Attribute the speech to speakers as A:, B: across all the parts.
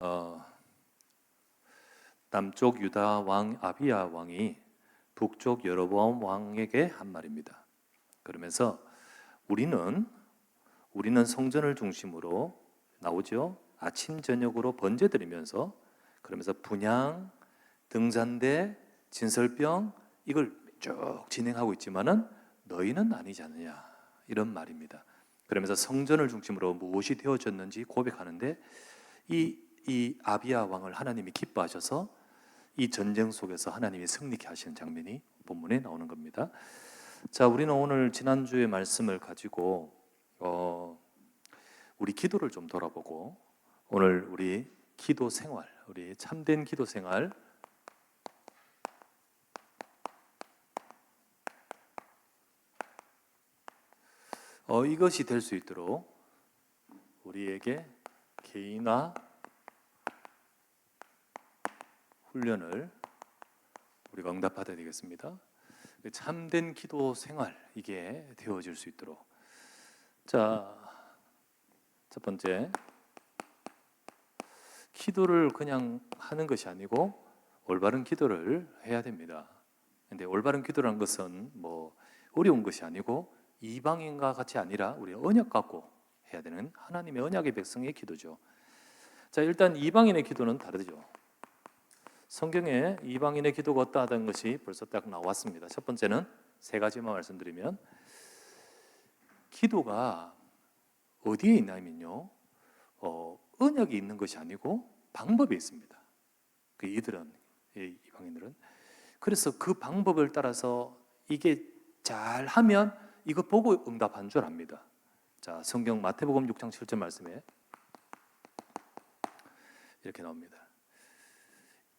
A: 어, 남쪽 유다 왕 아비야 왕이 북쪽 여로보암 왕에게 한 말입니다. 그러면서 우리는 성전을 중심으로 나오죠. 아침 저녁으로 번제 드리면서 그러면서 분향, 등잔대, 진설병 이걸 쭉 진행하고 있지만은 너희는 아니지 않느냐 이런 말입니다. 그러면서 성전을 중심으로 무엇이 되어졌는지 고백하는데 이 아비야 왕을 하나님이 기뻐하셔서 이 전쟁 속에서 하나님이 승리케 하시는 장면이 본문에 나오는 겁니다. 자, 우리는 오늘 지난주의 말씀을 가지고 우리 기도를 좀 돌아보고 오늘 우리 기도 생활, 우리 참된 기도 생활 이것이 될 수 있도록 우리에게 개인화 훈련을 우리가 응답받아야 되겠습니다. 참된 기도 생활 이게 되어질 수 있도록. 자, 첫 번째, 기도를 그냥 하는 것이 아니고 올바른 기도를 해야 됩니다. 근데 올바른 기도라는 것은 뭐 어려운 것이 아니고 이방인과 같이 아니라 우리 언약 갖고 해야 되는 하나님의 언약의 백성의 기도죠. 자, 일단 이방인의 기도는 다르죠. 성경에 이방인의 기도가 어떠하다는 것이 벌써 딱 나왔습니다. 첫 번째는 세 가지만 말씀드리면, 기도가 어디에 있냐면요, 언약이 있는 것이 아니고 방법이 있습니다. 이방인들은 그래서 그 방법을 따라서 이게 잘하면 이거 보고 응답한 줄 압니다. 자, 성경 마태복음 6장 7절 말씀에 이렇게 나옵니다.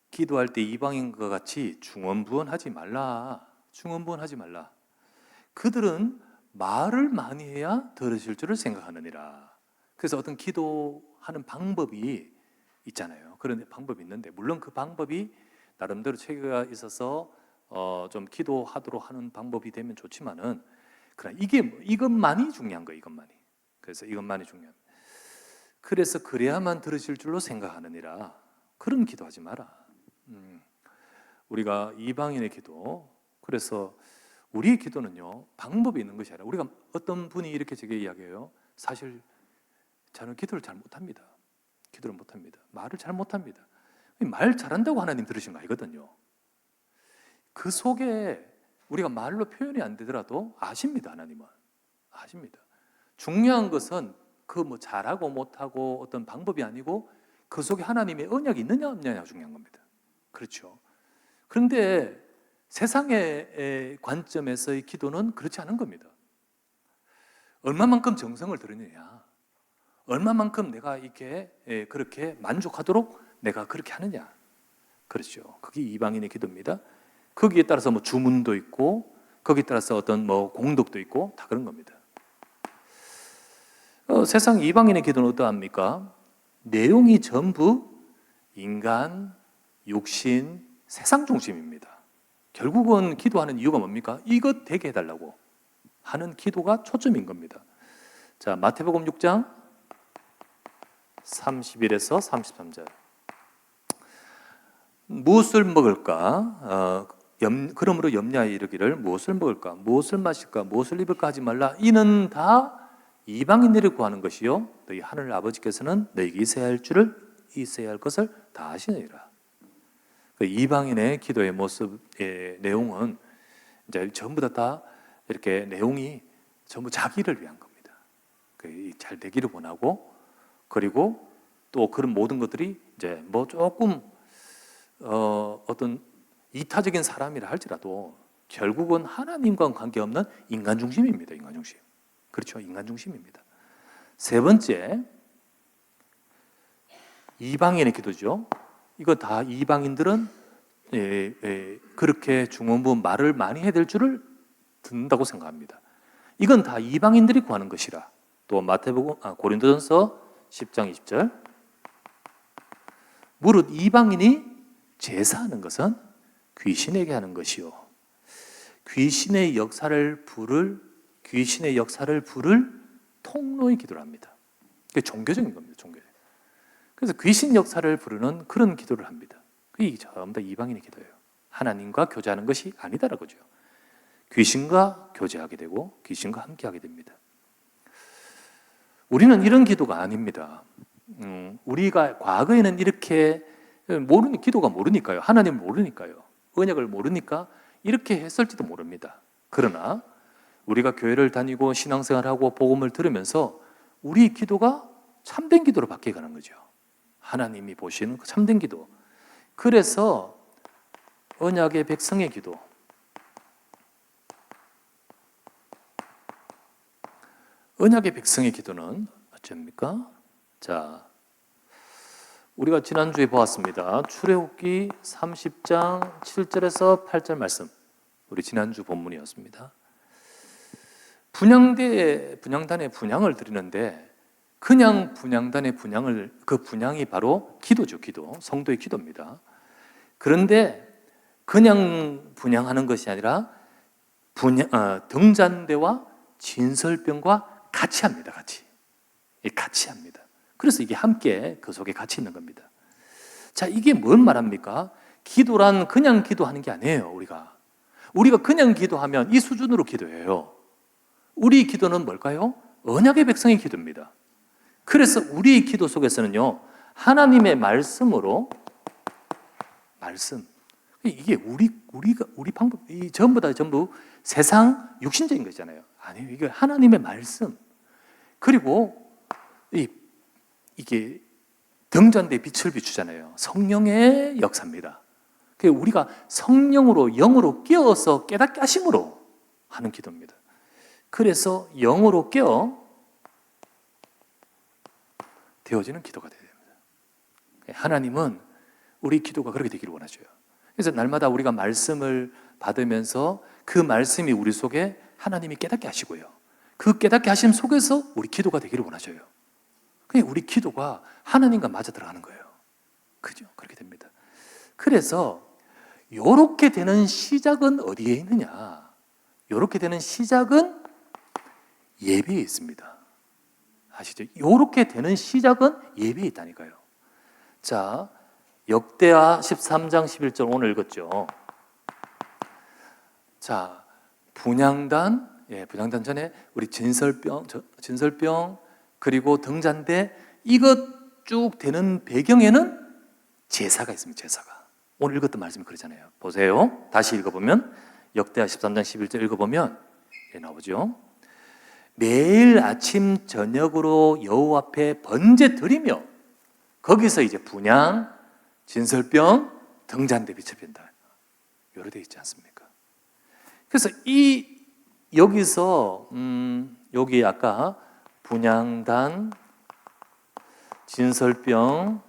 A: 기도할 때 이방인과 같이 중언부언하지 말라. 중언부언하지 말라. 그들은 말을 많이 해야 들으실 줄을 생각하느니라. 그래서 어떤 기도하는 방법이 있잖아요. 그런 방법이 있는데 물론 그 방법이 나름대로 체계가 있어서 좀 기도하도록 하는 방법이 되면 좋지만은 그러나 이것만이 중요한 거예요. 이것만이. 그래서 이것만이 중요합니다. 그래서 그래야만 들으실 줄로 생각하느니라. 그런 기도하지 마라. 우리가 이방인의 기도, 그래서 우리의 기도는요 방법이 있는 것이 아니라, 우리가 어떤 분이 이렇게 제게 이야기해요. 사실 저는 기도를 잘 못합니다. 기도를 못합니다. 말을 잘 못합니다. 말 잘한다고 하나님 들으신 거 아니거든요. 그 속에 우리가 말로 표현이 안 되더라도 아십니다. 하나님은 아십니다. 중요한 것은 그 뭐 잘하고 못하고 어떤 방법이 아니고 그 속에 하나님의 언약이 있느냐 없느냐가 중요한 겁니다. 그렇죠. 그런데 세상의 관점에서의 기도는 그렇지 않은 겁니다. 얼마만큼 정성을 들이느냐, 얼마만큼 내가 이렇게 그렇게 만족하도록 내가 그렇게 하느냐. 그렇죠. 그게 이방인의 기도입니다. 거기에 따라서 뭐 주문도 있고 거기에 따라서 어떤 뭐 공덕도 있고 다 그런 겁니다. 세상 이방인의 기도는 어떠합니까? 내용이 전부 인간, 육신, 세상 중심입니다. 결국은 기도하는 이유가 뭡니까? 이것 되게 해달라고 하는 기도가 초점인 겁니다. 자, 마태복음 6장 31에서 33절. 무엇을 먹을까? 그러므로 염려하여 이르기를 무엇을 먹을까? 무엇을 마실까? 무엇을 입을까 하지 말라. 이는 다 이방인들이 구하는 것이요 너희 하늘 아버지께서는 너희에게 있어야 할 것을 다 아시느니라. 이방인의 기도의 모습의 내용은 이제 전부 다 이렇게 내용이 전부 자기를 위한 겁니다. 잘 되기를 원하고, 그리고 또 그런 모든 것들이 이제 뭐 조금 어떤 이타적인 사람이라 할지라도 결국은 하나님과는 관계없는 인간 중심입니다. 인간 중심. 그렇죠. 인간 중심입니다. 세 번째, 이방인의 기도죠. 이거 다 이방인들은 그렇게 중언부언 말을 많이 해야 될 줄을 듣는다고 생각합니다. 이건 다 이방인들이 구하는 것이라. 또 마태복음 고린도전서 10장 20절. 무릇 이방인이 제사하는 것은 귀신에게 하는 것이요 귀신의 역사를 부를 통로의 기도를 합니다. 그게 종교적인 겁니다. 종교적. 그래서 귀신 역사를 부르는 그런 기도를 합니다. 그게 전부 다 이방인의 기도예요. 하나님과 교제하는 것이 아니다라고 하죠. 귀신과 교제하게 되고 귀신과 함께하게 됩니다. 우리는 이런 기도가 아닙니다. 우리가 과거에는 이렇게 기도가 모르니까요. 하나님을 모르니까요. 언약을 모르니까 이렇게 했을지도 모릅니다. 그러나 우리가 교회를 다니고 신앙생활하고 복음을 들으면서 우리 기도가 참된 기도로 바뀌어가는 거죠. 하나님이 보시는 그 참된 기도. 그래서 언약의 백성의 기도, 언약의 백성의 기도는 어쩝니까? 자, 우리가 지난주에 보았습니다. 출애굽기 30장 7절에서 8절 말씀, 우리 지난주 본문이었습니다. 분향단에 분향을 드리는데 그냥 분향단에 분향을, 그 분향이 바로 기도죠. 기도, 성도의 기도입니다. 그런데 그냥 분향하는 것이 아니라 등잔대와 진설병과 같이 합니다. 같이 합니다. 그래서 이게 함께 그 속에 같이 있는 겁니다. 자, 이게 뭔 말합니까? 기도란 그냥 기도하는 게 아니에요. 우리가 그냥 기도하면 이 수준으로 기도해요. 우리 기도는 뭘까요? 언약의 백성의 기도입니다. 그래서 우리 기도 속에서는요, 하나님의 말씀으로, 말씀, 이게 우리 방법, 이 전부 다 세상 육신적인 거잖아요. 아니에요. 이게 하나님의 말씀. 그리고 이게 등잔대에 빛을 비추잖아요. 성령의 역사입니다. 우리가 성령으로, 영으로 깨어서 깨닫게 하심으로 하는 기도입니다. 그래서 영으로 깨어 되어지는 기도가 되어야 됩니다. 하나님은 우리 기도가 그렇게 되기를 원하셔요. 그래서 날마다 우리가 말씀을 받으면서 그 말씀이 우리 속에 하나님이 깨닫게 하시고요. 그 깨닫게 하심 속에서 우리 기도가 되기를 원하셔요. 우리 기도가 하나님과 맞아 들어가는 거예요. 그죠? 그렇게 됩니다. 그래서 요렇게 되는 시작은 어디에 있느냐? 요렇게 되는 시작은 예배에 있습니다. 아시죠? 요렇게 되는 시작은 예배에 있다니까요. 자, 역대하 13장 11절 오늘 읽었죠. 자, 분향단 전에 우리 진설병 그리고 등잔대, 이것 쭉 되는 배경에는 제사가 있습니다. 제사가. 오늘 읽었던 말씀이 그러잖아요. 보세요. 다시 읽어보면 역대하 13장 11절 읽어보면 나오죠. 매일 아침 저녁으로 여호와 앞에 번제 드리며, 거기서 이제 분향, 진설병, 등잔대 빛을 빈다. 요로 되어 있지 않습니까? 그래서 여기서 여기 아까 분향단, 진설병,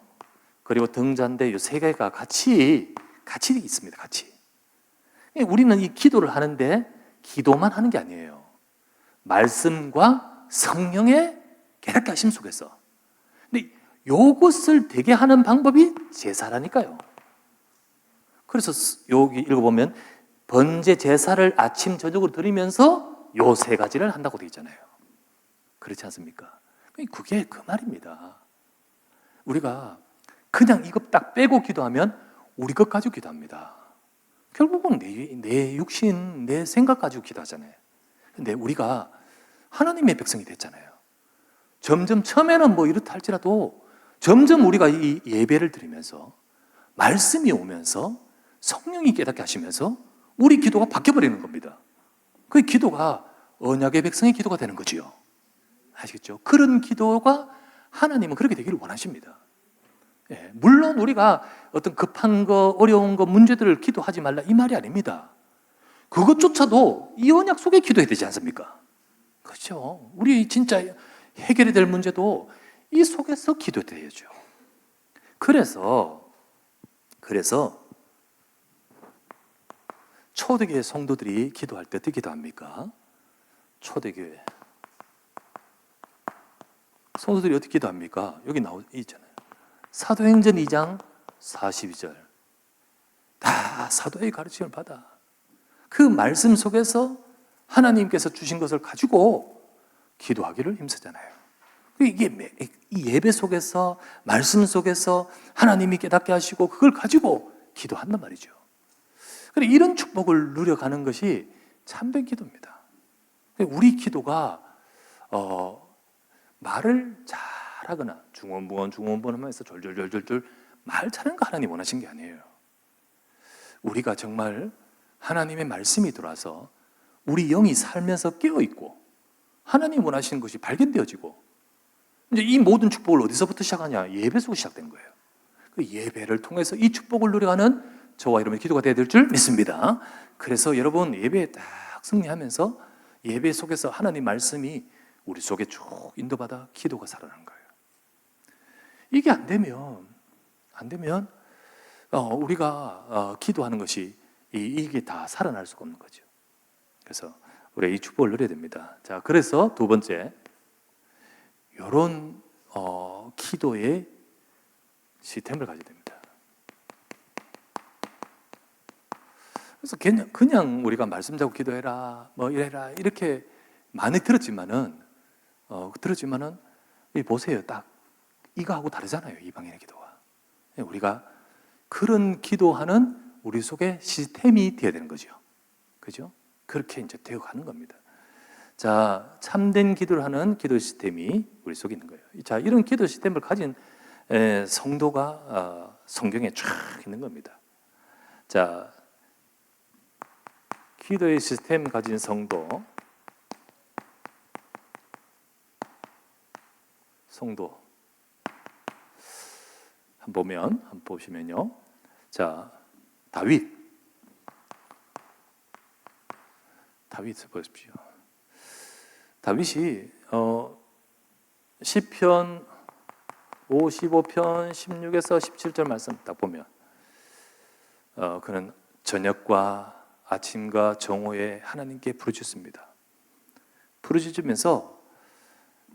A: 그리고 등잔대 이 세 개가 같이 있습니다. 같이. 우리는 이 기도를 하는데 기도만 하는 게 아니에요. 말씀과 성령의 깨닫게 하심 속에서. 근데 요것을 되게 하는 방법이 제사라니까요. 그래서 여기 읽어보면 번제 제사를 아침 저녁으로 드리면서 요 세 가지를 한다고 되어 있잖아요. 그렇지 않습니까? 그게 그 말입니다. 우리가 그냥 이거 딱 빼고 기도하면 우리 것 가지고 기도합니다. 결국은 내 육신, 내 생각 가지고 기도하잖아요. 근데 우리가 하나님의 백성이 됐잖아요. 점점 처음에는 뭐 이렇다 할지라도 점점 우리가 이 예배를 드리면서 말씀이 오면서 성령이 깨닫게 하시면서 우리 기도가 바뀌어버리는 겁니다. 그 기도가 언약의 백성의 기도가 되는 거지요. 아시겠죠? 그런 기도가 하나님은 그렇게 되기를 원하십니다. 물론 우리가 어떤 급한 거, 어려운 거, 문제들을 기도하지 말라 이 말이 아닙니다. 그것조차도 이 언약 속에 기도해야 되지 않습니까? 그렇죠. 우리 진짜 해결이 될 문제도 이 속에서 기도해야죠. 그래서 초대교회 성도들이 기도할 때 어떻게 기도합니까? 초대교회 성도들이 어떻게 기도합니까? 여기 있잖아요. 사도행전 2장 42절. 다 사도의 가르침을 받아. 그 말씀 속에서 하나님께서 주신 것을 가지고 기도하기를 힘쓰잖아요. 이 예배 속에서, 말씀 속에서 하나님이 깨닫게 하시고 그걸 가지고 기도한단 말이죠. 그래, 이런 축복을 누려가는 것이 참된 기도입니다. 우리 기도가 말을 잘하거나 중원부원 하면서 졸졸졸졸 말 잘하는 거 하나님 원하신 게 아니에요. 우리가 정말 하나님의 말씀이 들어와서 우리 영이 살면서 깨어있고 하나님 원하시는 것이 발견되어지고, 이제 이 모든 축복을 어디서부터 시작하냐? 예배에서 시작된 거예요. 그 예배를 통해서 이 축복을 누려가는 저와 여러분의 기도가 되어야 될 줄 믿습니다. 그래서 여러분 예배에 딱 승리하면서 예배 속에서 하나님 말씀이 우리 속에 쭉 인도받아 기도가 살아나는 거예요. 이게 안 되면 우리가 기도하는 것이 이게 다 살아날 수가 없는 거죠. 그래서 우리 이 축복을 누려야 됩니다. 자, 그래서 두 번째, 이런 기도의 시스템을 가져야 됩니다. 그래서 그냥 우리가 말씀 잡고 기도해라, 뭐 이래라 이렇게 많이 들었지만은 보세요, 딱 이거하고 다르잖아요, 이방인의 기도가. 우리가 그런 기도하는 우리 속에 시스템이 되어야 되는 거죠. 그죠? 그렇게 이제 되어가는 겁니다. 자, 참된 기도를 하는 기도 시스템이 우리 속에 있는 거예요. 자, 이런 기도 시스템을 가진 성도가 성경에 쫙 있는 겁니다. 자, 기도의 시스템 가진 성도 한번 보시면요. 자, 다윗 보십시오. 다윗이 시편 55편 16에서 17절 말씀 딱 보면 그는 저녁과 아침과 정오에 하나님께 부르짖습니다. 부르짖으면서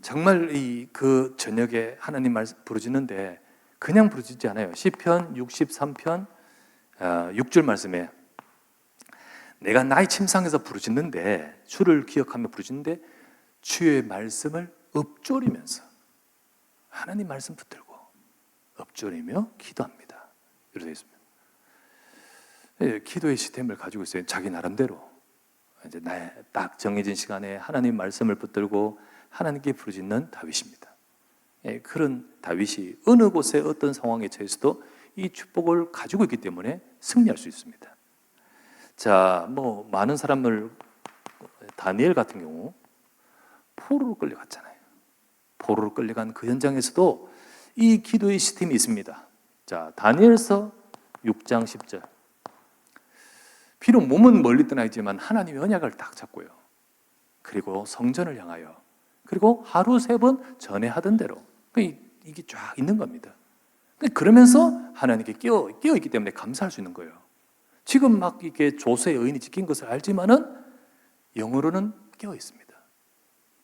A: 정말 그 저녁에 하나님 말씀 부르짖는데 그냥 부르짖지 않아요. 시편 63편 6절 말씀에 내가 나의 침상에서 부르짖는데, 주를 기억하며 부르짖는데 주의 말씀을 읊조리면서, 하나님 말씀 붙들고 읊조리며 기도합니다. 이렇게 되어 있습니다. 기도의 시스템을 가지고 있어요. 자기 나름대로 이제 딱 정해진 시간에 하나님 말씀을 붙들고 하나님께 부르짖는 다윗입니다. 그런 다윗이 어느 곳에 어떤 상황에 처해서도 이 축복을 가지고 있기 때문에 승리할 수 있습니다. 자, 뭐 많은 사람들, 다니엘 같은 경우 포로로 끌려갔잖아요. 포로로 끌려간 그 현장에서도 이 기도의 시스템이 있습니다. 자, 다니엘서 6장 10절. 비록 몸은 멀리 떠나 있지만 하나님의 언약을 딱 잡고요. 그리고 성전을 향하여, 그리고 하루 3번 전에 하던 대로 이게 쫙 있는 겁니다. 그러면서 하나님께 깨어있기 때문에 감사할 수 있는 거예요. 지금 막 이렇게 조세의 의인이 지킨 것을 알지만은 영으로는 깨어 있습니다.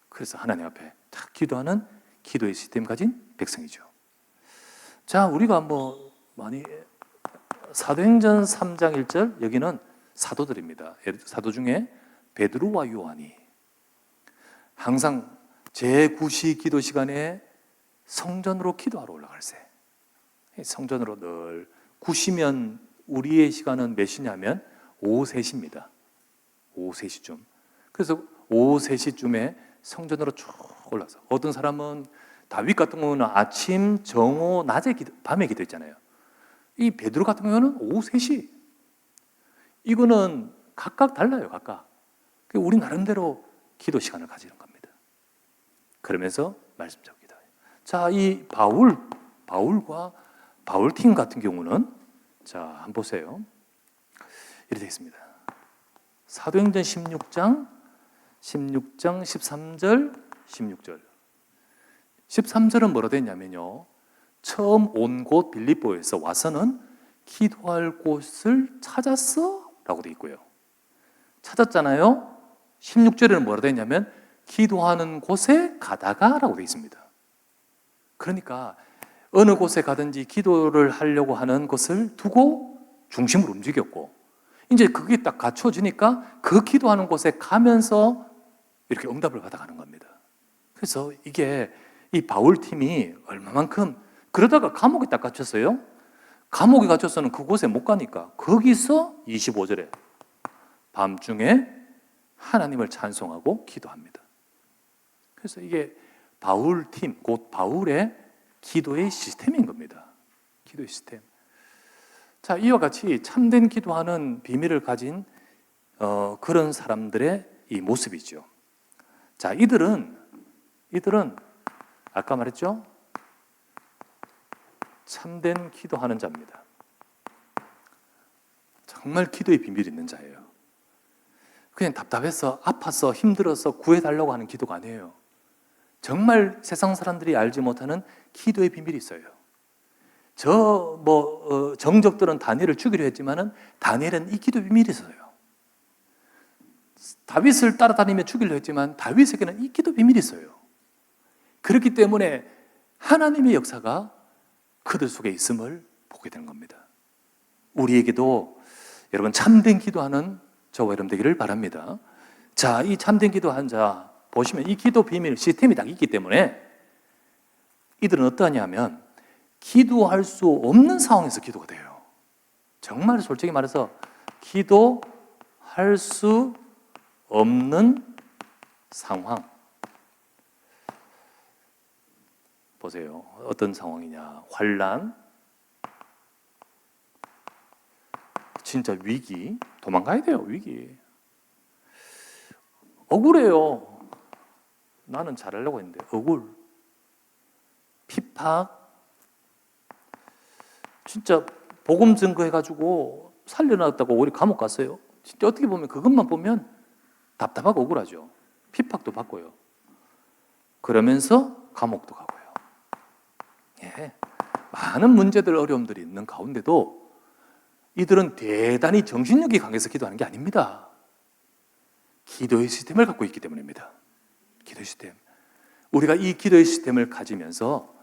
A: 그래서 하나님 앞에 딱 기도하는 기도의 시스템 가진 백성이죠. 자, 우리가 뭐 많이 사도행전 3장 1절, 여기는 사도들입니다. 사도 중에 베드로와 요한이 항상 제9시 기도 시간에 성전으로 기도하러 올라갈세. 성전으로 늘 9시면 우리의 시간은 몇 시냐면 오후 3시입니다. 오후 3시쯤. 그래서 오후 3시쯤에 성전으로 쭉 올라서, 어떤 사람은 다윗 같은 경우는 아침, 정오, 낮에 밤에 기도했잖아요. 이 베드로 같은 경우는 오후 3시. 이거는 각각 달라요, 각각. 우리 나름대로 기도 시간을 가지는 겁니다. 그러면서 말씀 잡고 기도해요. 자, 이 바울팀 같은 경우는, 자, 한번 보세요. 이렇게 되어 있습니다. 사도행전 16장 13절 16절. 13절은 뭐라 되어 있냐면요, 처음 온 곳 빌립보에서 와서는 기도할 곳을 찾았어 라고 되어 있고요. 찾았잖아요. 16절에는 뭐라 되어 있냐면 기도하는 곳에 가다가 라고 되어 있습니다. 그러니까 어느 곳에 가든지 기도를 하려고 하는 것을 두고 중심을 움직였고, 이제 그게 딱 갖춰지니까 그 기도하는 곳에 가면서 이렇게 응답을 받아가는 겁니다. 그래서 이게 이 바울 팀이 얼마만큼 그러다가 감옥에 딱 갇혔어요. 감옥에 갇혀서는 그곳에 못 가니까 거기서 25절에 밤중에 하나님을 찬송하고 기도합니다. 그래서 이게 바울 팀, 곧 바울의 기도의 시스템인 겁니다. 기도의 시스템. 자, 이와 같이 참된 기도하는 비밀을 가진 그런 사람들의 이 모습이죠. 자, 이들은 아까 말했죠? 참된 기도하는 자입니다. 정말 기도의 비밀이 있는 자예요. 그냥 답답해서 아파서 힘들어서 구해달라고 하는 기도가 아니에요. 정말 세상 사람들이 알지 못하는 기도의 비밀이 있어요. 정적들은 다니엘을 죽이려 했지만은 다니엘은 이 기도 비밀이 있어요. 다윗을 따라다니며 죽이려 했지만 다윗에게는 이 기도 비밀이 있어요. 그렇기 때문에 하나님의 역사가 그들 속에 있음을 보게 되는 겁니다. 우리에게도 여러분 참된 기도하는 저와 여러분 되기를 바랍니다. 자, 이 참된 기도하는 자 보시면 이 기도 비밀 시스템이 딱 있기 때문에 이들은 어떠하냐면 기도할 수 없는 상황에서 기도가 돼요. 정말 솔직히 말해서 기도할 수 없는 상황. 보세요. 어떤 상황이냐. 환난, 진짜 위기, 도망가야 돼요. 위기. 억울해요. 나는 잘하려고 했는데 억울, 핍박, 진짜 복음 증거해가지고 살려놨다고 우리 감옥 갔어요. 진짜 어떻게 보면 그것만 보면 답답하고 억울하죠. 핍박도 받고요. 그러면서 감옥도 가고요. 예, 많은 문제들, 어려움들이 있는 가운데도 이들은 대단히 정신력이 강해서 기도하는 게 아닙니다. 기도의 시스템을 갖고 있기 때문입니다. 기도의 시스템. 우리가 이 기도의 시스템을 가지면서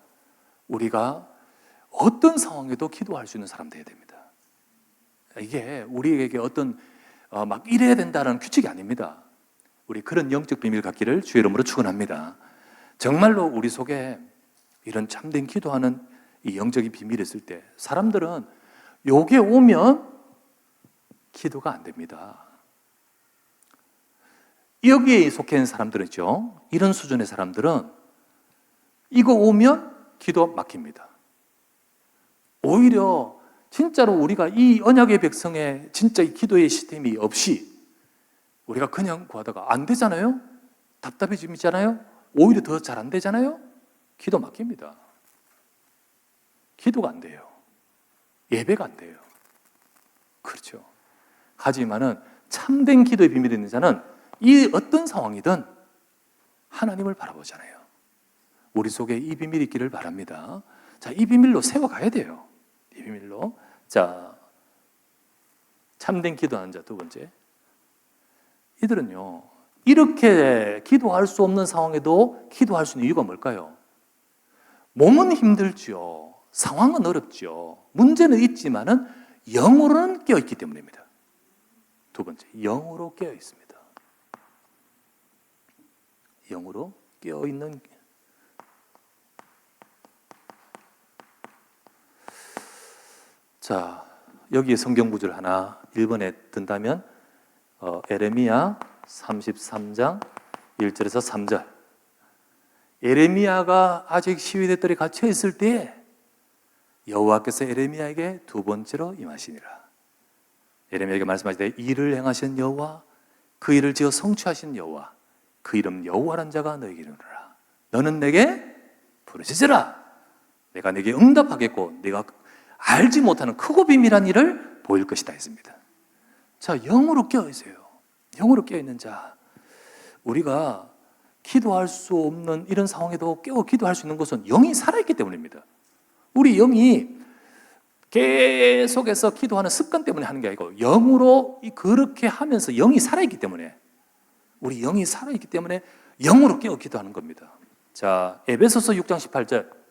A: 우리가 어떤 상황에도 기도할 수 있는 사람 되어야 됩니다. 이게 우리에게 어떤 막 이래야 된다는 규칙이 아닙니다. 우리 그런 영적 비밀 갖기를 주의 이름으로 축원합니다. 정말로 우리 속에 이런 참된 기도하는 이 영적인 비밀이 있을 때 사람들은 요게 오면 기도가 안 됩니다. 여기에 속해 있는 사람들은요, 이런 수준의 사람들은 이거 오면 기도 막힙니다. 오히려 진짜로 우리가 이 언약의 백성의 진짜 이 기도의 시스템이 없이 우리가 그냥 구하다가 안 되잖아요? 답답해지잖아요? 오히려 더 잘 안 되잖아요? 기도 막힙니다. 기도가 안 돼요. 예배가 안 돼요. 그렇죠. 하지만은 참된 기도의 비밀이 있는 자는 이 어떤 상황이든 하나님을 바라보잖아요. 우리 속에 이 비밀이 있기를 바랍니다. 자, 이 비밀로 세워가야 돼요. 이 비밀로. 자, 참된 기도하는 자 두 번째. 이들은요, 이렇게 기도할 수 없는 상황에도 기도할 수 있는 이유가 뭘까요? 몸은 힘들죠. 상황은 어렵죠. 문제는 있지만은 영으로는 깨어있기 때문입니다. 두 번째, 영으로 깨어있습니다. 영으로 깨어있는. 자, 여기에 성경 구절 하나 1번에 든다면 에레미야 33장 1절에서 3절. 에레미야가 아직 시위대 뜰에 갇혀 있을 때 여호와께서 에레미야에게 두 번째로 임하시니라. 에레미야에게 말씀하시되 일을 행하신 여호와, 그 일을 지어 성취하신 여호와, 그 이름 여호와란 자가 너에게 이르노라. 너는 내게 부르짖으라. 내가 내게 응답하겠고 네가 알지 못하는 크고 비밀한 일을 보일 것이다 했습니다. 자, 영으로 깨어있어요. 영으로 깨어있는 자. 우리가 기도할 수 없는 이런 상황에도 깨어 기도할 수 있는 것은 영이 살아있기 때문입니다. 우리 영이 계속해서 기도하는 습관 때문에 하는 게 아니고 영으로 그렇게 하면서 영이 살아있기 때문에, 우리 영이 살아있기 때문에 영으로 깨어 기도하는 겁니다. 자, 에베소서 6장 18절.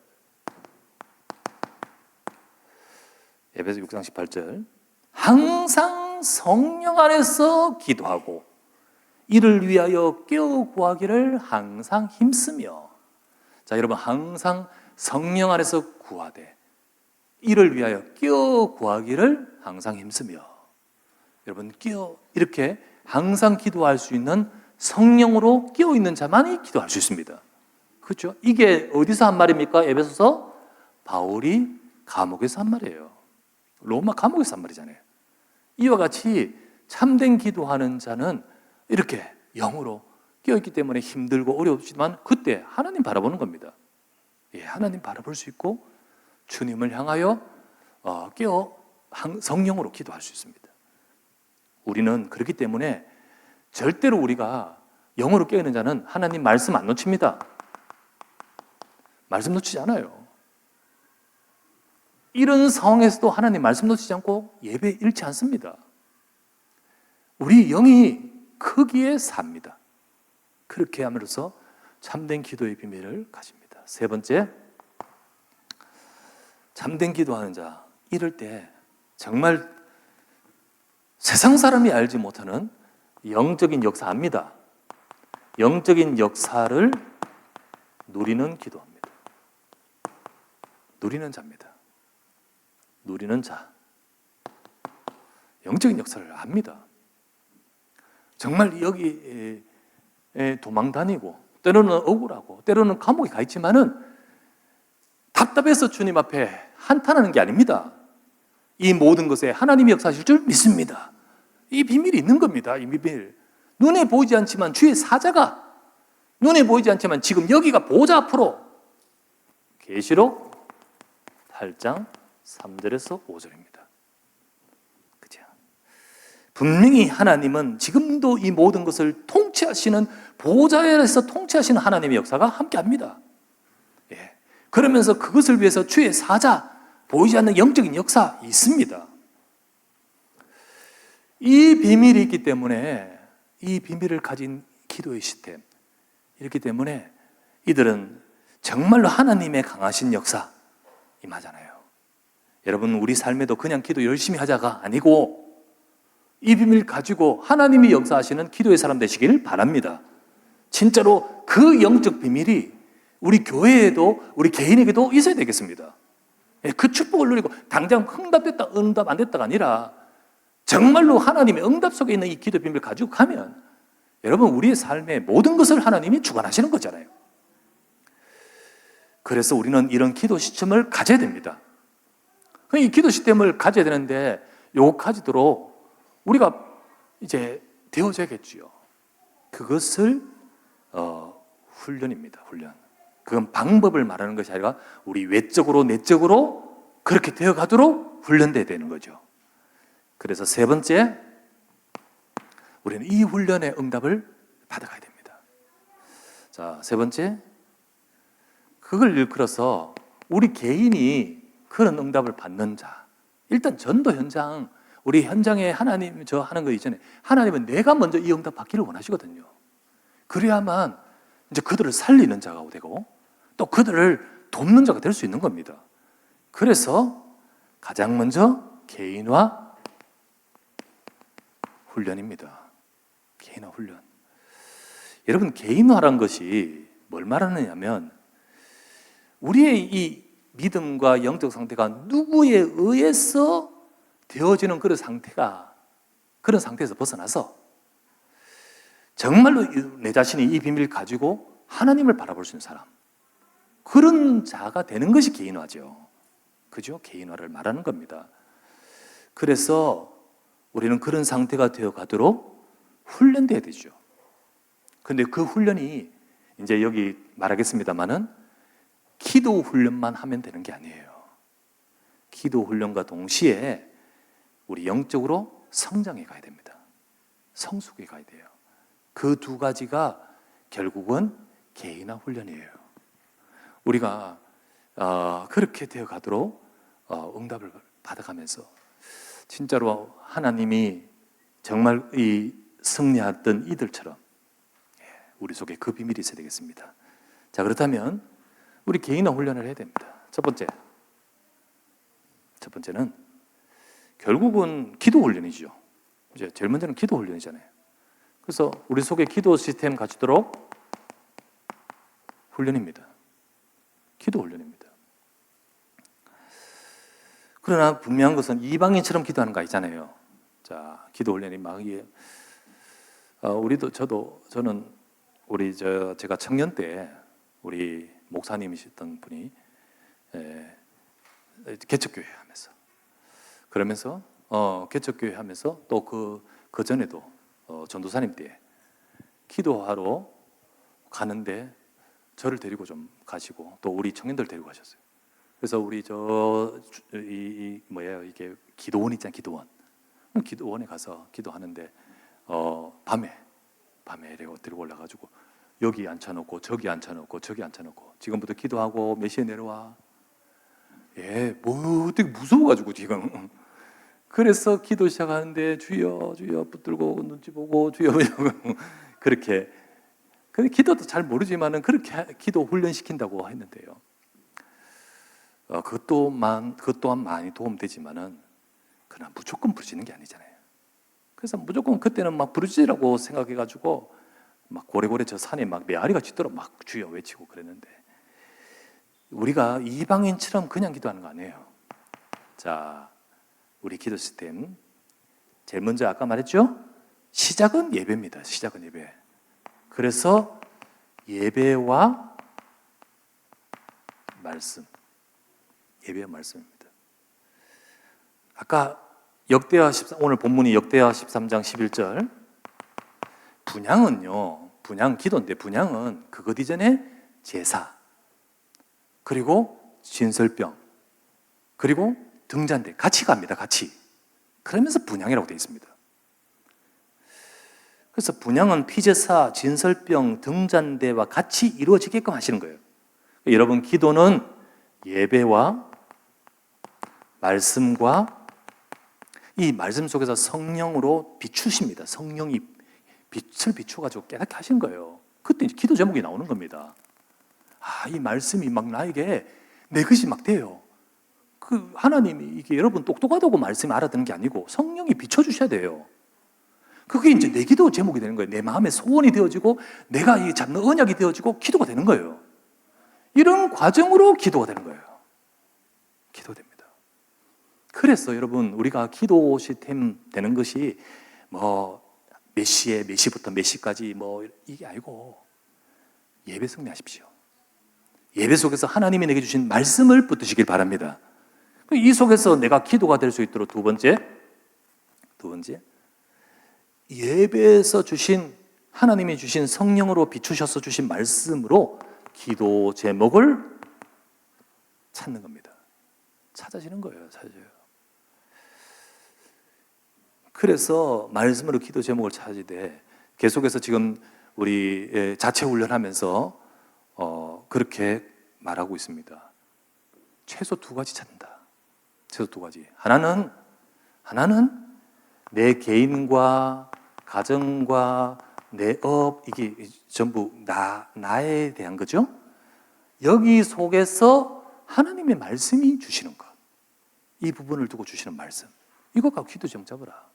A: 에베소 6장 18절. 항상 성령 안에서 기도하고 이를 위하여 깨어 구하기를 항상 힘쓰며. 자, 여러분 항상 성령 안에서 구하되 이를 위하여 끼어 구하기를 항상 힘쓰며, 여러분 끼어 이렇게 항상 기도할 수 있는 성령으로 끼어 있는 자만이 기도할 수 있습니다. 그렇죠? 이게 어디서 한 말입니까? 에베소서 바울이 감옥에서 한 말이에요. 로마 감옥에서 한 말이잖아요. 이와 같이 참된 기도하는 자는 이렇게 영으로 끼어있기 때문에 힘들고 어렵지만 그때 하나님 바라보는 겁니다. 예, 하나님 바라볼 수 있고 주님을 향하여 끼어 성령으로 기도할 수 있습니다. 우리는 그렇기 때문에 절대로 우리가 영으로 깨어있는 자는 하나님 말씀 안 놓칩니다. 말씀 놓치지 않아요. 이런 상황에서도 하나님 말씀 놓치지 않고 예배 잃지 않습니다. 우리 영이 크기에 삽니다. 그렇게 함으로써 참된 기도의 비밀을 가집니다. 세 번째, 참된 기도하는 자, 이럴 때 정말 세상 사람이 알지 못하는 영적인 역사합니다. 영적인 역사를 누리는 기도합니다. 누리는 자입니다. 누리는 자. 영적인 역사를 압니다. 정말 여기 도망 다니고 때로는 억울하고 때로는 감옥에 가 있지만은 답답해서 주님 앞에 한탄하는 게 아닙니다. 이 모든 것에 하나님이 역사하실 줄 믿습니다. 이 비밀이 있는 겁니다. 이 비밀. 눈에 보이지 않지만 주의 사자가, 눈에 보이지 않지만 지금 여기가 보좌 앞으로, 계시록 8장 3절에서 5절입니다. 그죠? 분명히 하나님은 지금도 이 모든 것을 통치하시는, 보좌에서 통치하시는 하나님의 역사가 함께합니다. 예. 그러면서 그것을 위해서 주의 사자, 보이지 않는 영적인 역사 있습니다. 이 비밀이 있기 때문에, 이 비밀을 가진 기도의 시스템, 이렇기 때문에 이들은 정말로 하나님의 강하신 역사 임하잖아요. 여러분, 우리 삶에도 그냥 기도 열심히 하자가 아니고 이 비밀 가지고 하나님이 역사하시는 기도의 사람 되시길 바랍니다. 진짜로 그 영적 비밀이 우리 교회에도 우리 개인에게도 있어야 되겠습니다. 그 축복을 누리고 당장 응답됐다 응답 안 됐다가 아니라 정말로 하나님의 응답 속에 있는 이 기도 비밀을 가지고 가면 여러분, 우리의 삶의 모든 것을 하나님이 주관하시는 거잖아요. 그래서 우리는 이런 기도 시스템을 가져야 됩니다. 이 기도 시스템을 가져야 되는데 요거 가지도록 우리가 이제 되어져야겠지요. 그것을 훈련입니다. 훈련. 그건 방법을 말하는 것이 아니라 우리 외적으로 내적으로 그렇게 되어가도록 훈련돼야 되는 거죠. 그래서 세 번째, 우리는 이 훈련의 응답을 받아가야 됩니다. 자, 세 번째, 그걸 일컬어서 우리 개인이 그런 응답을 받는 자. 일단 전도 현장, 우리 현장에 하나님 저 하는 거 있잖아요. 하나님은 내가 먼저 이 응답 받기를 원하시거든요. 그래야만 이제 그들을 살리는 자가 되고 또 그들을 돕는 자가 될 수 있는 겁니다. 그래서 가장 먼저 개인화 훈련입니다. 개인화 훈련. 여러분, 개인화란 것이 뭘 말하느냐면 우리의 이 믿음과 영적 상태가 누구에 의해서 되어지는 그런 상태에서 벗어나서 정말로 내 자신이 이 비밀을 가지고 하나님을 바라볼 수 있는 사람, 그런 자가 되는 것이 개인화죠. 그죠? 개인화를 말하는 겁니다. 그래서 우리는 그런 상태가 되어 가도록 훈련돼야 되죠. 그런데 그 훈련이 이제 여기 말하겠습니다만은 기도 훈련만 하면 되는 게 아니에요. 기도 훈련과 동시에 우리 영적으로 성장해 가야 됩니다. 성숙해 가야 돼요. 그 두 가지가 결국은 개인화 훈련이에요. 우리가 그렇게 되어 가도록 응답을 받아가면서 진짜로 하나님이 정말 이 승리했던 이들처럼 우리 속에 그 비밀이 있어야 되겠습니다. 자, 그렇다면 우리 개인화 훈련을 해야 됩니다. 첫 번째는 결국은 기도 훈련이죠. 이제 제일 먼저는 기도 훈련이잖아요. 그래서 우리 속에 기도 시스템 갖추도록 훈련입니다. 기도 훈련입니다. 그러나 분명한 것은 이방인처럼 기도하는 거 아니잖아요. 자, 기도 훈련이 막 이게 저는 제가 청년 때 우리 목사님이셨던 분이 개척교회 하면서 그러면서 개척교회 하면서 또 그 전에도 전도사님 때 기도하러 가는데 저를 데리고 좀 가시고 또 우리 청년들 데리고 가셨어요. 그래서 우리 이게 기도원 있잖아요. 기도원에 가서 기도하는데 밤에 데리고 올라가지고 여기 앉혀놓고 저기 앉혀놓고 지금부터 기도하고 몇 시에 내려와. 뭐 되게 무서워가지고 지금. 그래서 기도 시작하는데 주여 붙들고 눈치 보고 주여 그렇게. 근데 기도도 잘 모르지만은 그렇게 기도 훈련시킨다고 했는데요. 그것 또한 많이 도움되지만은 그러나 무조건 부르짖는 게 아니잖아요. 그래서 무조건 그때는 막 부르짖으라고 생각해가지고 막 고래고래 저 산에 막 메아리가 짖도록 막 주여 외치고 그랬는데 우리가 이방인처럼 그냥 기도하는 거 아니에요. 자, 우리 기도 시스템 제일 먼저 아까 말했죠? 시작은 예배입니다. 시작은 예배. 그래서 예배와 말씀, 예배와 말씀입니다. 아까 오늘 본문이 역대하 13장 11절. 분향 기도인데 분향은 그것 이전에 제사, 그리고 진설병, 그리고 등잔대 같이 갑니다. 같이. 그러면서 분향이라고 되어 있습니다. 그래서 분향은 피제사, 진설병, 등잔대와 같이 이루어지게끔 하시는 거예요. 여러분 기도는 예배와 말씀과 이 말씀 속에서 성령으로 비추십니다. 성령이 빛을 비춰가지고 깨닫게 하신 거예요. 그때 이제 기도 제목이 나오는 겁니다. 이 말씀이 막 나에게 내 것이 막 돼요. 하나님이 이게 여러분 똑똑하다고 말씀이 알아듣는 게 아니고 성령이 비춰주셔야 돼요. 그게 이제 내 기도 제목이 되는 거예요. 내 마음의 소원이 되어지고 내가 이 잡는 언약이 되어지고 기도가 되는 거예요. 이런 과정으로 기도가 되는 거예요. 기도됩니다. 그래서 여러분 우리가 기도 시스템 되는 것이 몇 시에 몇 시부터 몇 시까지 이게 아니고 예배 승리하십시오. 예배 속에서 하나님이 내게 주신 말씀을 붙드시길 바랍니다. 이 속에서 내가 기도가 될 수 있도록 두 번째 예배에서 주신 하나님이 주신 성령으로 비추셔서 주신 말씀으로 기도 제목을 찾는 겁니다. 찾아지는 거예요. 찾아져요. 그래서 말씀으로 기도 제목을 찾으되 계속해서 지금 우리 자체 훈련하면서 그렇게 말하고 있습니다. 최소 두 가지 찾는다. 최소 두 가지. 하나는 내 개인과 가정과 내 업, 이게 전부 나에 대한 거죠. 여기 속에서 하나님의 말씀이 주시는 것, 이 부분을 두고 주시는 말씀, 이것 갖고 기도 제목 잡으라.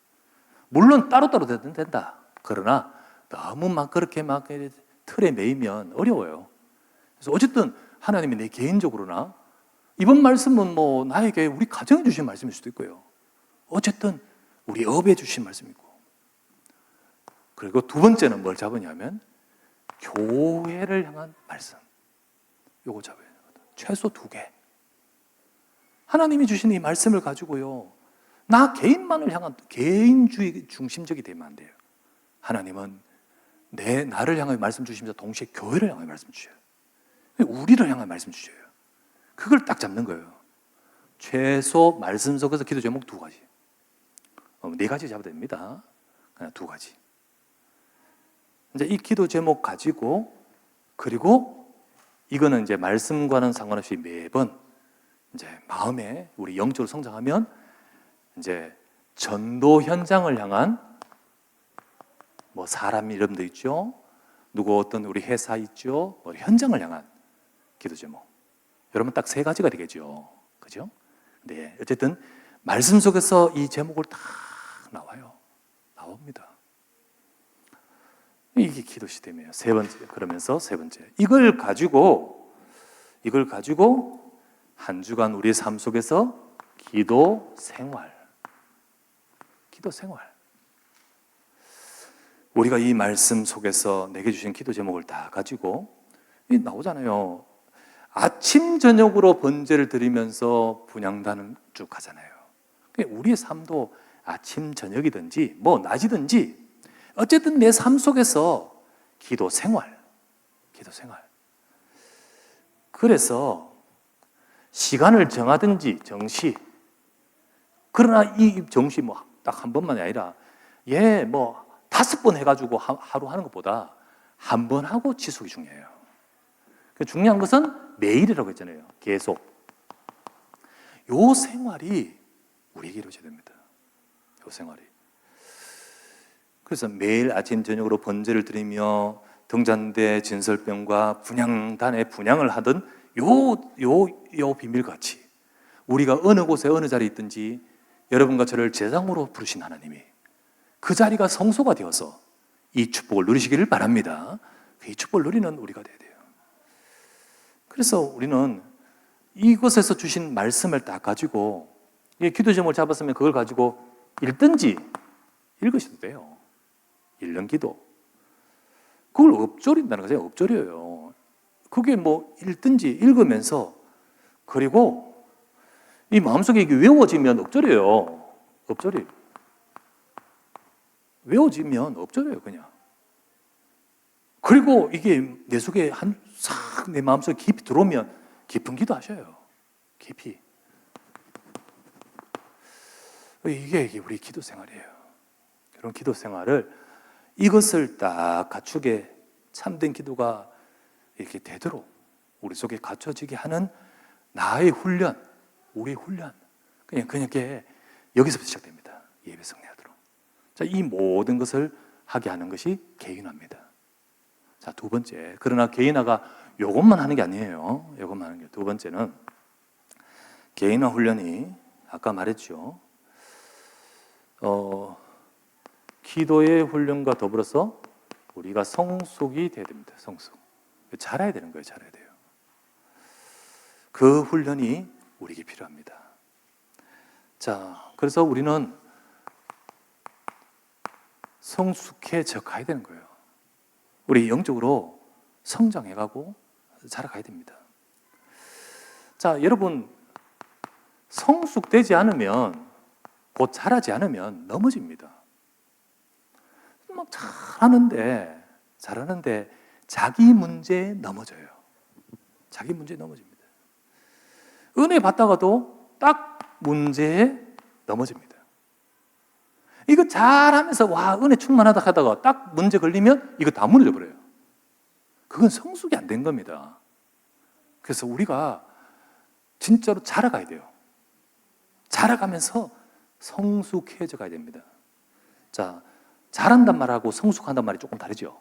A: 물론 따로따로 되든 된다. 그러나 너무 막 그렇게 막 틀에 매이면 어려워요. 그래서 어쨌든 하나님이 내 개인적으로나 이번 말씀은 나에게 우리 가정에 주신 말씀일 수도 있고요. 어쨌든 우리 업에 주신 말씀이고. 그리고 두 번째는 뭘 잡으냐면 교회를 향한 말씀. 요거 잡아야 되거든. 최소 두 개. 하나님이 주신 이 말씀을 가지고요. 나 개인만을 향한 개인주의 중심적이 되면 안 돼요. 하나님은 나를 향하여 말씀 주시면서 동시에 교회를 향하여 말씀 주셔요. 우리를 향하여 말씀 주셔요. 그걸 딱 잡는 거예요. 최소 말씀 속에서 기도 제목 두 가지. 네 가지 잡아도 됩니다. 그냥 두 가지. 이제 이 기도 제목 가지고 그리고 이거는 이제 말씀과는 상관없이 매번 이제 마음에 우리 영적으로 성장하면 이제 전도 현장을 향한 사람 이름도 있죠. 누구 어떤 우리 회사 있죠. 현장을 향한 기도 제목. 여러분 딱 세 가지가 되겠죠. 그죠? 네. 어쨌든 말씀 속에서 이 제목을 딱 나옵니다. 이게 기도 시스템이에요. 그러면서 세 번째. 이걸 가지고 이걸 가지고 한 주간 우리의 삶 속에서 기도 생활. 우리가 이 말씀 속에서 내게 주신 기도 제목을 다 가지고 나오잖아요. 아침 저녁으로 번제를 드리면서 분향단은 쭉 가잖아요. 우리의 삶도 아침 저녁이든지 뭐 낮이든지 어쨌든 내 삶 속에서 기도 생활. 그래서 시간을 정하든지 정시. 그러나 이 정시 뭐 딱 한 번만이 아니라 뭐 5번 해가지고 하루 하는 것보다 한 번 하고 지속이 중요해요. 중요한 것은 매일이라고 했잖아요. 계속. 요 생활이 우리에게 이루어져야 됩니다. 요 생활이. 그래서 매일 아침 저녁으로 번제를 드리며 등잔대 진설병과 분향단의 분향을 하던 요 비밀같이 우리가 어느 곳에 어느 자리에 있든지 여러분과 저를 제장으로 부르신 하나님이 그 자리가 성소가 되어서 이 축복을 누리시기를 바랍니다. 이 축복을 누리는 우리가 돼야 돼요. 그래서 우리는 이곳에서 주신 말씀을 딱 가지고 기도 제목을 잡았으면 그걸 가지고 읽든지 읽으셔도 돼요. 읽는 기도. 그걸 읊조린다는 거죠. 읊조려요. 그게 뭐 읽든지 읽으면서 그리고 이 마음속에 이게 외워지면 읊조려요. 외워지면 읊조려요, 그냥. 그리고 이게 내 속에 싹 내 마음속에 깊이 들어오면 깊은 기도 하셔요. 깊이. 이게 우리 기도 생활이에요. 그런 기도 생활을 이것을 딱 갖추게 참된 기도가 이렇게 되도록 우리 속에 갖춰지게 하는 나의 훈련, 우리의 훈련. 그냥 게 여기서부터 시작됩니다. 예배 승리하도록. 자, 이 모든 것을 하게 하는 것이 개인화입니다. 자, 두 번째. 그러나 개인화가 이것만 하는 게 아니에요. 이것만 하는 게. 두 번째는 개인화 훈련이 아까 말했죠. 기도의 훈련과 더불어서 우리가 성숙이 돼야 됩니다. 성숙. 잘해야 되는 거예요. 잘해야 돼요. 그 훈련이 우리에게 필요합니다. 자, 그래서 우리는 성숙해져 가야 되는 거예요. 우리 영적으로 성장해가고 자라가야 됩니다. 자, 여러분, 성숙되지 않으면, 곧 자라지 않으면 넘어집니다. 막 잘하는데 자기 문제에 넘어져요. 자기 문제에 넘어집니다. 은혜 받다가도 딱 문제에 넘어집니다. 이거 잘하면서 와 은혜 충만하다 하다가 딱 문제 걸리면 이거 다 무너져 버려요. 그건 성숙이 안 된 겁니다. 그래서 우리가 진짜로 자라가야 돼요. 자라가면서 성숙해져 가야 됩니다. 자, 잘한단 말하고 성숙한단 말이 조금 다르죠?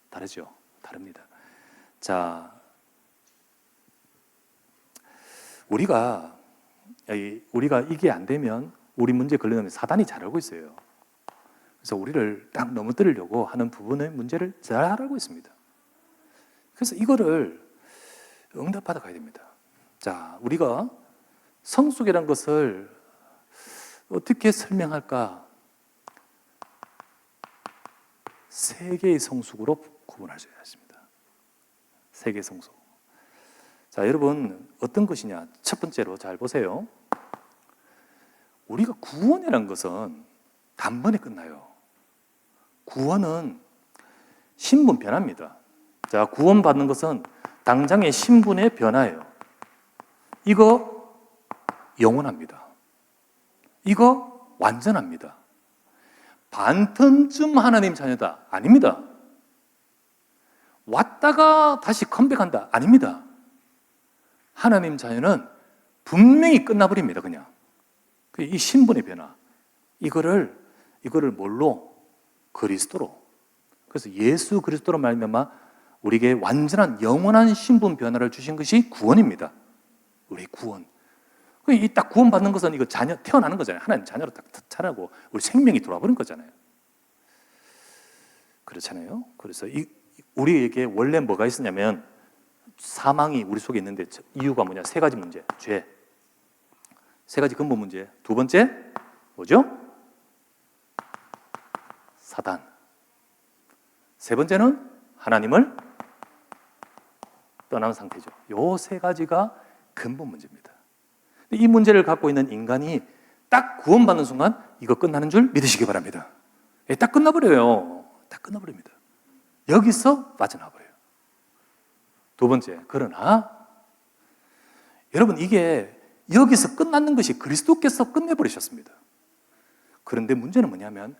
A: 다릅니다. 자, 우리가 이게 안 되면 우리 문제 걸리는 사단이 잘 알고 있어요. 그래서 우리를 딱 넘어뜨리려고 하는 부분의 문제를 잘 알고 있습니다. 그래서 이거를 응답받아 가야 됩니다. 자, 우리가 성숙이라는 것을 어떻게 설명할까? 세 개의 성숙으로 구분할 수 있습니다. 세 개의 성숙. 자, 여러분 어떤 것이냐? 첫 번째로 잘 보세요. 우리가 구원이라는 것은 단번에 끝나요. 구원은 신분 변화입니다. 자, 구원받는 것은 당장의 신분의 변화예요. 이거 영원합니다. 이거 완전합니다. 반턴쯤 하나님 자녀다. 아닙니다. 왔다가 다시 컴백한다. 아닙니다. 하나님 자녀는 분명히 끝나버립니다. 그냥. 이 신분의 변화. 이거를 뭘로? 그리스도로. 그래서 예수 그리스도로 말미암아 우리에게 완전한 영원한 신분 변화를 주신 것이 구원입니다. 우리 구원. 이 딱 구원받는 것은 이거 자녀 태어나는 거잖아요. 하나님 자녀로 딱 자라고 우리 생명이 돌아버린 거잖아요. 그렇잖아요. 그래서 우리에게 원래 뭐가 있었냐면 사망이 우리 속에 있는데 이유가 뭐냐? 세 가지 문제. 죄. 세 가지 근본 문제. 두 번째 뭐죠? 사단. 세 번째는 하나님을 떠난 상태죠. 요 세 가지가 근본 문제입니다. 이 문제를 갖고 있는 인간이 딱 구원받는 순간 이거 끝나는 줄 믿으시기 바랍니다. 딱 끝나버려요. 딱 끝나버립니다. 여기서 빠져나버려요. 두 번째, 그러나 여러분 이게 여기서 끝나는 것이 그리스도께서 끝내버리셨습니다. 그런데 문제는 뭐냐면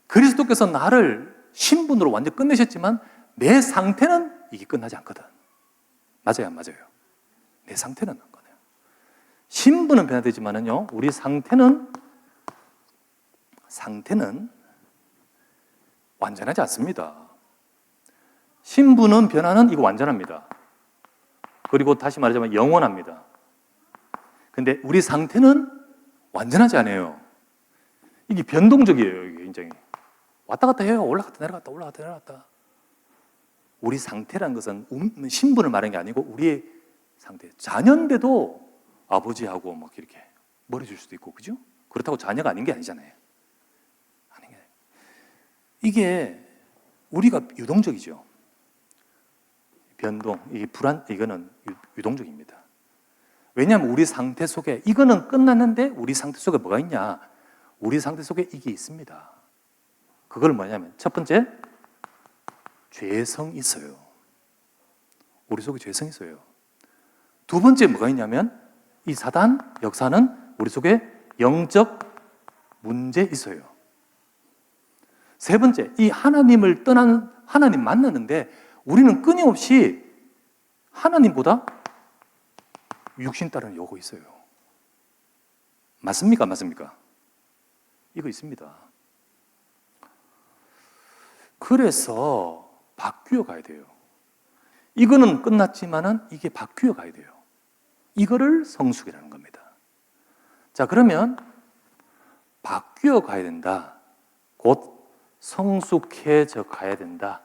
A: 그리스도께서 나를 신분으로 완전 끝내셨지만 내 상태는 이게 끝나지 않거든. 맞아요, 안 맞아요? 내 상태는 안 거네요. 신분은 변화되지만은요, 우리 상태는 완전하지 않습니다. 신분은 변화는 이거 완전합니다. 그리고 다시 말하자면 영원합니다. 근데 우리 상태는 완전하지 않아요. 이게 변동적이에요, 이게 굉장히. 왔다 갔다 해요. 올라갔다 내려갔다, 올라갔다 내려갔다. 우리 상태란 것은 신분을 말하는 게 아니고 우리의 상태. 자녀인데도 아버지하고 막 이렇게 멀어질 수도 있고, 그죠? 그렇다고 자녀가 아닌 게 아니잖아요. 아닌 게. 이게 우리가 유동적이죠. 변동, 이게 이거는 유동적입니다. 왜냐하면 우리 상태 속에, 이거는 끝났는데 우리 상태 속에 뭐가 있냐? 우리 상태 속에 이게 있습니다. 그걸 뭐냐면, 첫 번째, 죄성이 있어요. 우리 속에 죄성이 있어요. 두 번째 뭐가 있냐면, 이 사단 역사는 우리 속에 영적 문제 있어요. 세 번째, 이 하나님을 떠난 하나님 만나는데 우리는 끊임없이 하나님보다 육신 따르는 요구 있어요. 맞습니까? 맞습니까? 이거 있습니다. 그래서 바뀌어 가야 돼요. 이거는 끝났지만은 이게 바뀌어 가야 돼요. 이거를 성숙이라는 겁니다. 자, 그러면 바뀌어 가야 된다. 곧 성숙해져 가야 된다.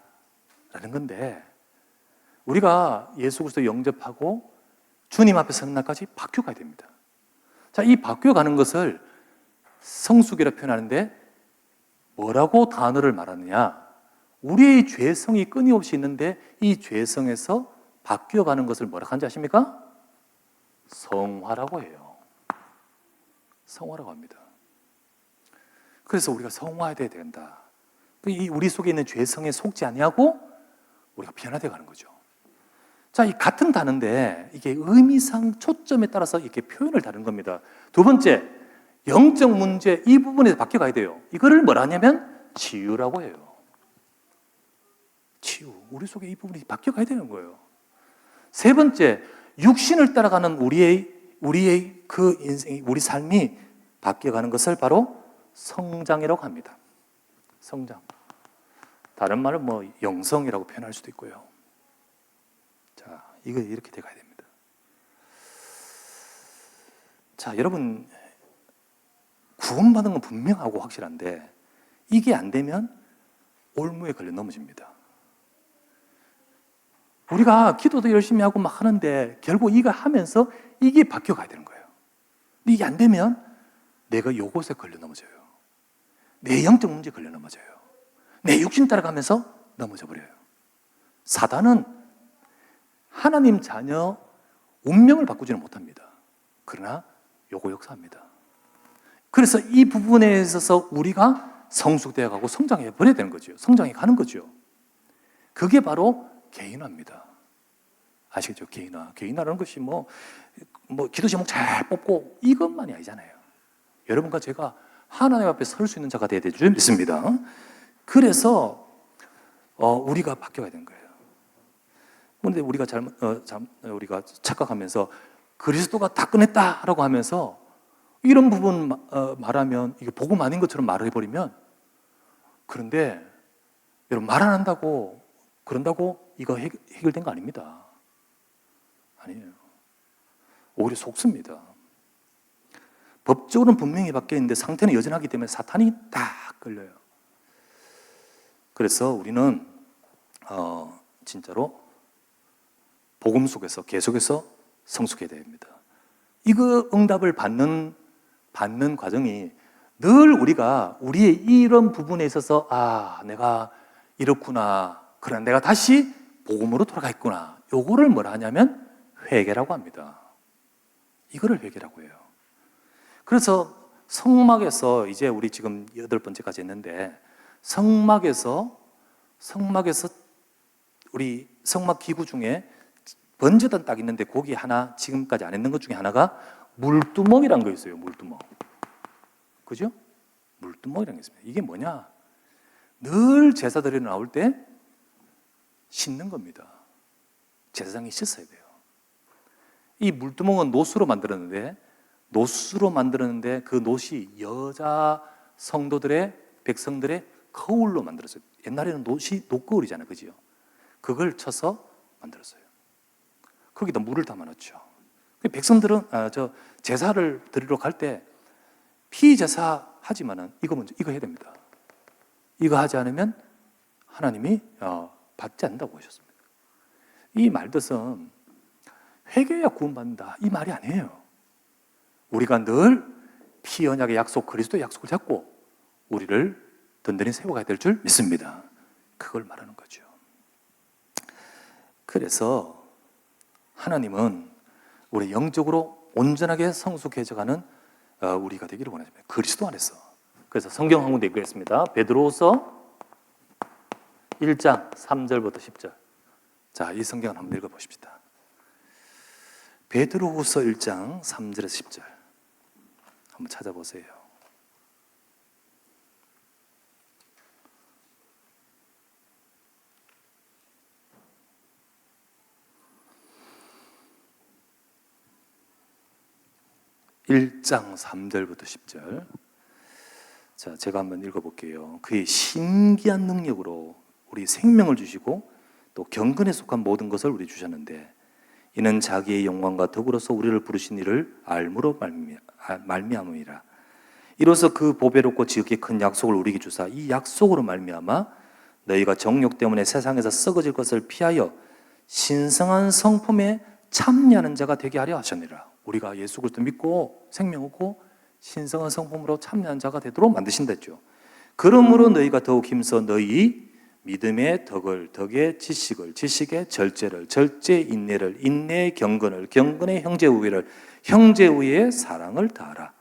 A: 라는 건데, 우리가 예수 그리스도 영접하고 주님 앞에 서는 날까지 바뀌어 가야 됩니다. 자, 이 바뀌어 가는 것을 성숙이라 표현하는데 뭐라고 단어를 말하느냐? 우리의 죄성이 끊임없이 있는데 이 죄성에서 바뀌어 가는 것을 뭐라고 하는지 아십니까? 성화라고 해요. 성화라고 합니다. 그래서 우리가 성화해야 된다. 우리 속에 있는 죄성에 속지 아니하고 우리가 변화되어 가는 거죠. 자, 이 같은 단어인데 이게 의미상 초점에 따라서 이렇게 표현을 다른 겁니다. 두 번째, 영적 문제 이 부분에서 바뀌어 가야 돼요. 이거를 뭐라 하냐면 치유라고 해요. 치유. 우리 속에 이 부분이 바뀌어 가야 되는 거예요. 세 번째, 육신을 따라가는 우리의 그 인생이, 우리 삶이 바뀌어 가는 것을 바로 성장이라고 합니다. 성장. 다른 말은 뭐 영성이라고 표현할 수도 있고요. 자, 이거 이렇게 돼 가야 됩니다. 자, 여러분, 구원받은 건 분명하고 확실한데 이게 안 되면 올무에 걸려 넘어집니다. 우리가 기도도 열심히 하고 막 하는데 결국 이거 하면서 이게 바뀌어 가야 되는 거예요. 근데 이게 안 되면 내가 요것에 걸려 넘어져요. 내 영적 문제에 걸려 넘어져요. 내 육신 따라가면서 넘어져 버려요. 사단은 하나님 자녀 운명을 바꾸지는 못합니다. 그러나 요거 역사합니다. 그래서 이 부분에 있어서 우리가 성숙되어 가고 성장해 버려야 되는 거죠. 성장해 가는 거죠. 그게 바로 개인화입니다. 아시겠죠? 개인화. 개인화라는 것이 뭐 기도 제목 잘 뽑고 이것만이 아니잖아요. 여러분과 제가 하나님 앞에 설 수 있는 자가 되어야 될 줄 믿습니다. 그래서 우리가 바뀌어야 되는 거예요. 그런데 우리가 우리가 착각하면서 그리스도가 다 끝냈다라고 하면서 이런 부분 말하면 이게 복음 아닌 것처럼 말을 해버리면, 그런데 여러분 말 안 한다고 그런다고 이거 해결된 거 아닙니다. 아니에요. 오히려 속습니다. 법적으로는 분명히 바뀌어 있는데 상태는 여전하기 때문에 사탄이 딱 걸려요. 그래서 우리는 진짜로 복음 속에서 계속해서 성숙해야 됩니다. 이거 응답을 받는 과정이 늘 우리가 우리의 이런 부분에 있어서 내가 이렇구나. 그러나 내가 다시 복음으로 돌아가 있구나. 요거를 뭐라 하냐면 회개라고 합니다. 이거를 회개라고 해요. 그래서 성막에서 이제 우리 지금 8번째까지 했는데 성막에서 우리 성막 기구 중에 번제단 딱 있는데 거기 하나 지금까지 안 했는 것 중에 하나가 물두멍이라는 거 있어요. 물두멍. 그죠? 물두멍이라는 게 있습니다. 이게 뭐냐? 늘 제사들이 나올 때 씻는 겁니다. 제사장이 씻어야 돼요. 이 물두멍은 노수로 만들었는데 그 노시 여자 성도들의 백성들의 거울로 만들었어요. 옛날에는 노시 녹거울이잖아요. 그죠? 그걸 쳐서 만들었어요. 거기다 물을 담아놨죠. 백성들은 제사를 드리러 갈 때 피제사 하지만은 이거 해야 됩니다. 이거 하지 않으면 하나님이 받지 않는다고 하셨습니다. 이 말뜻은 회개해야 구원받는다 이 말이 아니에요. 우리가 늘 피 언약의 약속, 그리스도의 약속을 잡고 우리를 든든히 세워가야 될 줄 믿습니다. 그걸 말하는 거죠. 그래서 하나님은 우리 영적으로 온전하게 성숙해져가는 우리가 되기를 원하십니다. 그리스도 안에서. 그래서 성경 한 군데 읽겠습니다. 베드로후서 1장 3절부터 10절. 자, 이 성경을 한번 읽어보십시다. 베드로후서 1장 3절에서 10절 한번 찾아보세요. (1장) 3절부터 10절. 자, 제가 한번 읽어볼게요. 그의 신기한 능력으로 우리 생명을 주시고 또 경건에 속한 모든 것을 우리 주셨는데 이는 자기의 영광과 더불어서 우리를 부르신 이를 알므로 말미암음이라. 이로써 그 보배롭고 지극히 큰 약속을 우리에게 주사 이 약속으로 말미암아 너희가 정욕 때문에 세상에서 썩어질 것을 피하여 신성한 성품에 참여하는 자가 되게 하려 하셨느니라. 우리가 예수 그리스도 믿고 생명 얻고 신성한 성품으로 참여한 자가 되도록 만드신다 했죠. 그러므로 너희가 더욱 힘써 너희 믿음의 덕을, 덕의 지식을, 지식의 절제를, 절제의 인내를, 인내의 경건을, 경건의 형제우애를, 형제우애의 사랑을 다하라.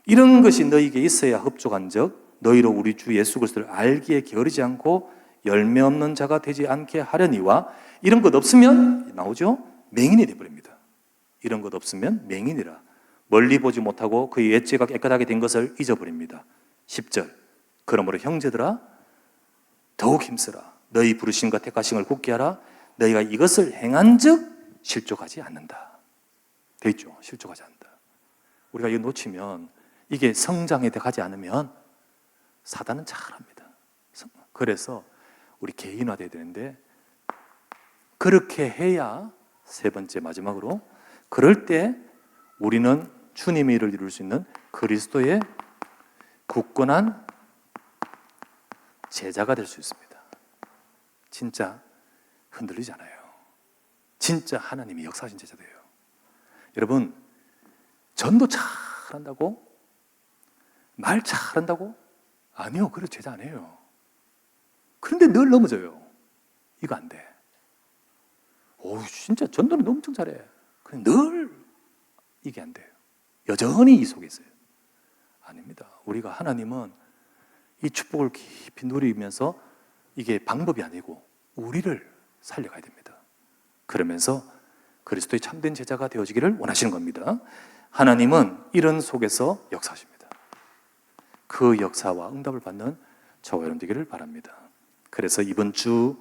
A: 이런 것이 너희에게 있어야 흡족한즉 너희로 우리 주 예수 그리스도를 알기에 게으르지 않고 열매 없는 자가 되지 않게 하려니와. 이런 것 없으면 나오죠? 맹인이 되어버립니다. 이런 것 없으면 맹인이라. 멀리 보지 못하고 그의 외체가 깨끗하게 된 것을 잊어버립니다. 10절. 그러므로 형제들아 더욱 힘쓰라. 너희 부르심과 택하심을 굳게 하라. 너희가 이것을 행한즉 실족하지 않는다. 돼 있죠? 실족하지 않는다. 우리가 이거 놓치면, 이게 성장에 가지 않으면 사단은 잘합니다. 그래서 우리 개인화돼야 되는데, 그렇게 해야 세 번째 마지막으로, 그럴 때 우리는 주님의 일을 이룰 수 있는 그리스도의 굳건한 제자가 될 수 있습니다. 진짜 흔들리지 않아요. 진짜 하나님이 역사하신 제자돼요. 여러분, 전도 잘한다고? 말 잘한다고? 아니요, 그래 제자 아니에요. 그런데 늘 넘어져요. 이거 안 돼. 진짜 전도는 엄청 잘해. 그런데 늘 이게 안 돼요. 여전히 이 속에 있어요. 아닙니다. 우리가 하나님은 이 축복을 깊이 누리면서 이게 방법이 아니고 우리를 살려가야 됩니다. 그러면서 그리스도의 참된 제자가 되어지기를 원하시는 겁니다. 하나님은 이런 속에서 역사하십니다. 그 역사와 응답을 받는 저와 여러분 되기를 바랍니다. 그래서 이번 주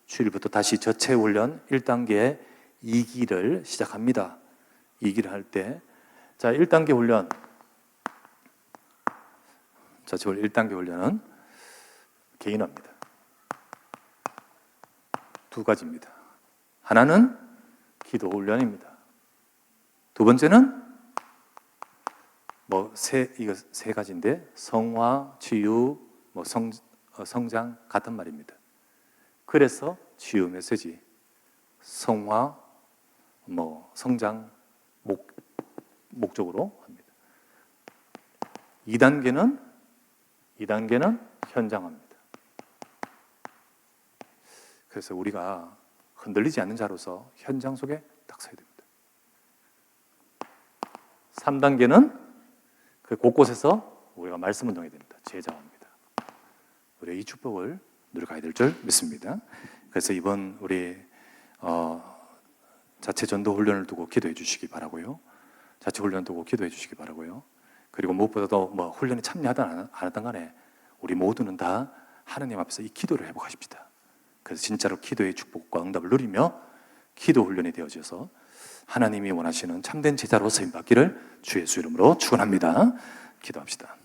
A: 주일부터 다시 저체 훈련 1단계 2기를 시작합니다. 2기를 할 때, 자, 1단계 훈련, 저체 훈련 1단계 훈련은 개인화입니다. 두 가지입니다. 하나는 기도 훈련입니다. 두 번째는 이거 세 가지인데, 성화, 치유, 성장 같은 말입니다. 그래서 치유 메시지, 성화, 성장 목적으로 합니다. 2단계는 현장화입니다. 그래서 우리가 흔들리지 않는 자로서 현장 속에 딱 서야 됩니다. 3단계는 그 곳곳에서 우리가 말씀 운동해야 됩니다. 제자화입니다. 우리가 이 축복을 누려가야 될 줄 믿습니다. 그래서 이번 우리 자체 전도 훈련을 두고 기도해 주시기 바라고요. 자체 훈련 두고 기도해 주시기 바라고요. 그리고 무엇보다도 훈련에 참여하든 안 하든 간에 우리 모두는 다 하나님 앞에서 이 기도를 회복하십시다. 그래서 진짜로 기도의 축복과 응답을 누리며 기도 훈련이 되어져서 하나님이 원하시는 참된 제자로 쓰임받기를 주 예수 이름으로 축원합니다. 기도합시다.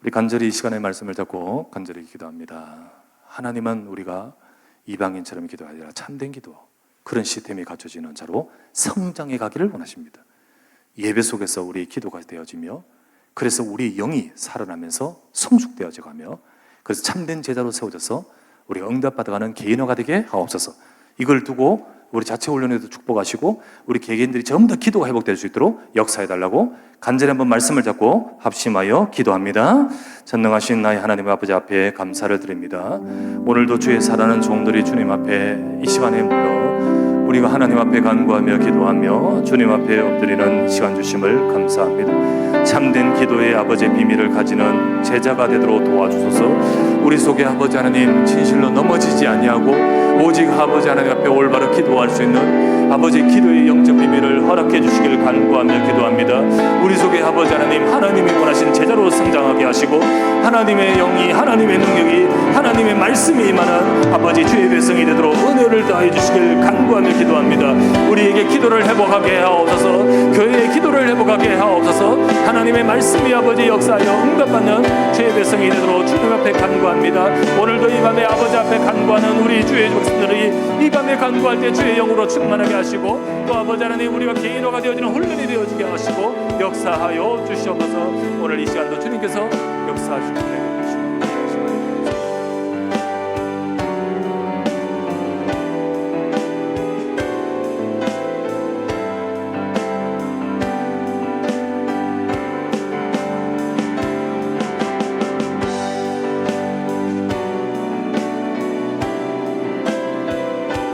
A: 우리 간절히 이 시간의 말씀을 잡고 간절히 기도합니다. 하나님은 우리가 이방인처럼 기도가 아니라 참된 기도, 그런 시스템이 갖춰지는 자로 성장해 가기를 원하십니다. 예배 속에서 우리 기도가 되어지며, 그래서 우리 영이 살아나면서 성숙되어져 가며, 그래서 참된 제자로 세워져서 우리가 응답받아가는 개인화가 되게 하옵소서. 이걸 두고 우리 자체 훈련에도 축복하시고 우리 개개인들이 전부 다 기도가 회복될 수 있도록 역사해달라고 간절히 한번 말씀을 잡고 합심하여 기도합니다. 전능하신 나의 하나님 아버지 앞에 감사를 드립니다. 오늘도 주의 사랑하는 종들이 주님 앞에 이 시간에 물러 우리가 하나님 앞에 간구하며 기도하며 주님 앞에 엎드리는 시간 주심을 감사합니다. 참된 기도의 아버지의 비밀을 가지는 제자가 되도록 도와주소서. 우리 속에 아버지 하나님 진실로 넘어지지 아니하고 오직 아버지 하나님 앞에 올바로 기도할 수 있는 아버지 기도의 영적 비밀을 허락해 주시길 간구하며 기도합니다. 우리 속에 아버지 하나님이 원하신 제자로 성장하게 하시고 하나님의 영이, 하나님의 능력이, 하나님의 말씀이 임하는 아버지 주의 백성이 되도록 은혜를 더해 주시길 간구하며 기도합니다. 우리에게 기도를 회복하게 하옵소서. 교회의 기도를 회복하게 하옵소서. 하나님의 말씀이 아버지 역사하여 응답받는 주의 백성이 되도록 주님 앞에 간구합니다. 오늘도 이 밤에 아버지 앞에 간구하는 우리 주의 백성들이 이 밤에 간구할 때 주의 영으로 충만하게 하시고 또 아버지 하나님 우리가 개인화가 되어지는 훈련이 되어지게 하시고 역사하여 주시옵소서. 오늘 이 시간도 주님께서 역사하시옵소서.